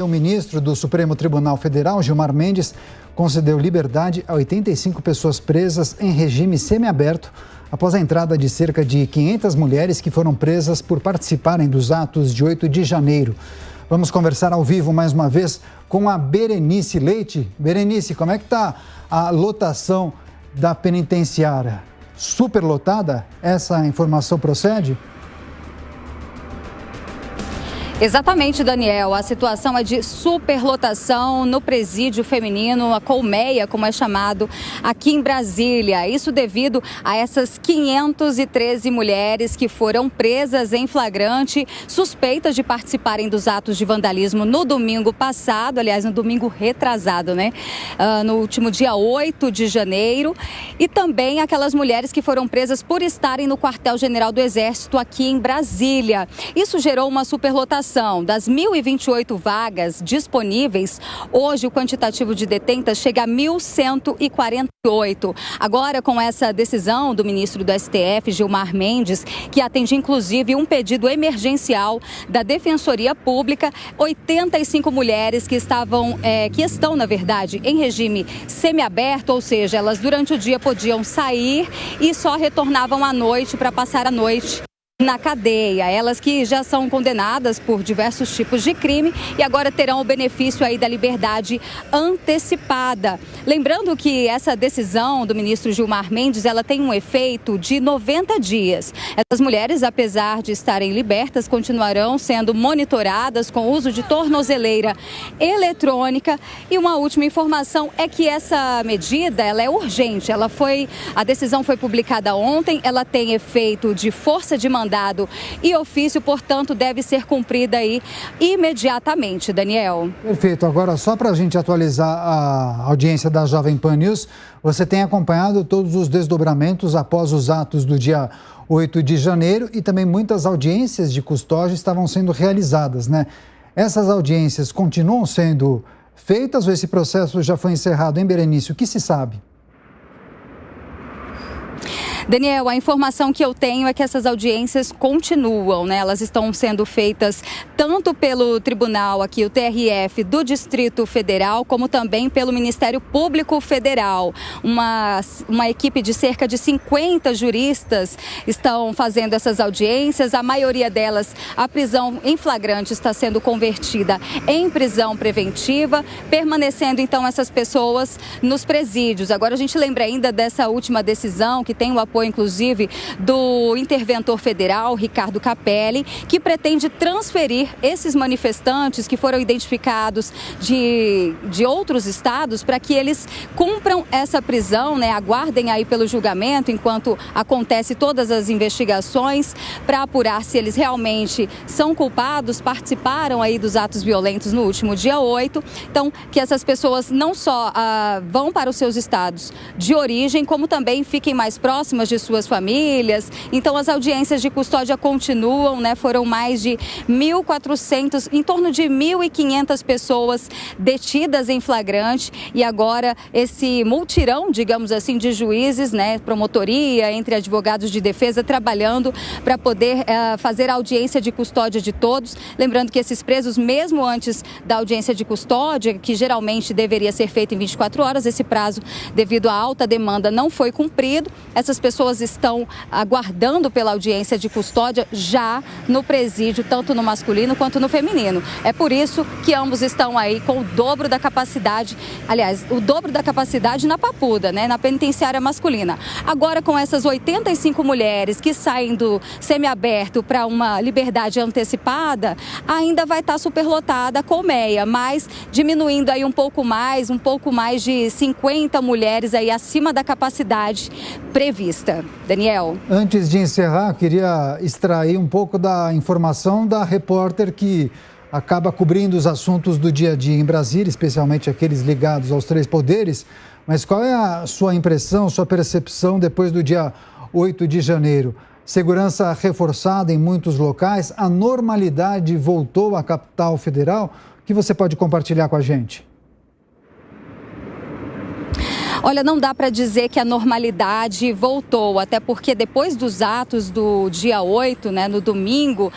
O ministro do Supremo Tribunal Federal, Gilmar Mendes, concedeu liberdade a 85 pessoas presas em regime semiaberto após a entrada de cerca de 500 mulheres que foram presas por participarem dos atos de 8 de janeiro. Vamos conversar ao vivo mais uma vez com a Berenice Leite. Berenice, como é que está a lotação da penitenciária? Superlotada? Essa informação procede? Exatamente, Daniel. A situação é de superlotação no presídio feminino, a colmeia, como é chamado, aqui em Brasília. Isso devido a essas 513 mulheres que foram presas em flagrante, suspeitas de participarem dos atos de vandalismo no domingo passado, aliás, no domingo retrasado, né? No último dia 8 de janeiro. E também aquelas mulheres que foram presas por estarem no quartel-general do Exército aqui em Brasília. Isso gerou uma superlotação. Das 1.028 vagas disponíveis, hoje o quantitativo de detentas chega a 1.148. Agora, com essa decisão do ministro do STF, Gilmar Mendes, que atende inclusive um pedido emergencial da Defensoria Pública, 85 mulheres que estão, na verdade, em regime semiaberto, ou seja, elas durante o dia podiam sair e só retornavam à noite para passar a noite na cadeia. Elas que já são condenadas por diversos tipos de crime e agora terão o benefício aí da liberdade antecipada. Lembrando que essa decisão do ministro Gilmar Mendes, ela tem um efeito de 90 dias. Essas mulheres, apesar de estarem libertas, continuarão sendo monitoradas com o uso de tornozeleira eletrônica. E uma última informação é que essa medida, ela é urgente. A decisão foi publicada ontem, ela tem efeito de força de mandado e ofício, portanto, deve ser cumprida aí imediatamente, Daniel. Perfeito. Agora, só para a gente atualizar a audiência da Jovem Pan News, você tem acompanhado todos os desdobramentos após os atos do dia 8 de janeiro e também muitas audiências de custódia estavam sendo realizadas, né? Essas audiências continuam sendo feitas ou esse processo já foi encerrado? Em Berenice, o que se sabe? Daniel, a informação que eu tenho é que essas audiências continuam, né? Elas estão sendo feitas tanto pelo tribunal aqui, o TRF do Distrito Federal, como também pelo Ministério Público Federal. Uma equipe de cerca de 50 juristas estão fazendo essas audiências. A maioria delas, a prisão em flagrante está sendo convertida em prisão preventiva, permanecendo então essas pessoas nos presídios. Agora a gente lembra ainda dessa última decisão que tem o apoio inclusive do interventor federal, Ricardo Capelli, que pretende transferir esses manifestantes que foram identificados de outros estados para que eles cumpram essa prisão, né? Aguardem aí pelo julgamento enquanto acontece todas as investigações para apurar se eles realmente são culpados, participaram aí dos atos violentos no último dia 8. Então, que essas pessoas não só vão para os seus estados de origem, como também fiquem mais próximas de suas famílias. Então as audiências de custódia continuam, né? Foram mais de 1.400, em torno de 1.500 pessoas detidas em flagrante e agora esse multirão, digamos assim, de juízes, né? Promotoria, entre advogados de defesa, trabalhando para poder fazer a audiência de custódia de todos. Lembrando que esses presos, mesmo antes da audiência de custódia, que geralmente deveria ser feita em 24 horas, esse prazo, devido à alta demanda, não foi cumprido. Essas pessoas estão aguardando pela audiência de custódia já no presídio, tanto no masculino quanto no feminino. É por isso que ambos estão aí com o dobro da capacidade, aliás, o dobro da capacidade na Papuda, né, na penitenciária masculina. Agora, com essas 85 mulheres que saem do semiaberto para uma liberdade antecipada, ainda vai estar superlotada a colmeia, mas diminuindo aí um pouco mais de 50 mulheres aí acima da capacidade prevista. Daniel. Antes de encerrar, queria extrair um pouco da informação da repórter que acaba cobrindo os assuntos do dia a dia em Brasília, especialmente aqueles ligados aos três poderes. Mas qual é a sua impressão, sua percepção depois do dia 8 de janeiro? Segurança reforçada em muitos locais, a normalidade voltou à capital federal? O que você pode compartilhar com a gente? Olha, não dá para dizer que a normalidade voltou, até porque depois dos atos do dia 8, né, no domingo,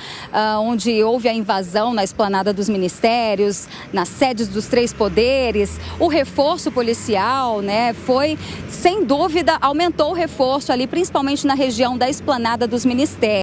onde houve a invasão na esplanada dos ministérios, nas sedes dos 3 poderes, o reforço policial, né, foi, sem dúvida, aumentou o reforço ali, principalmente na região da esplanada dos ministérios.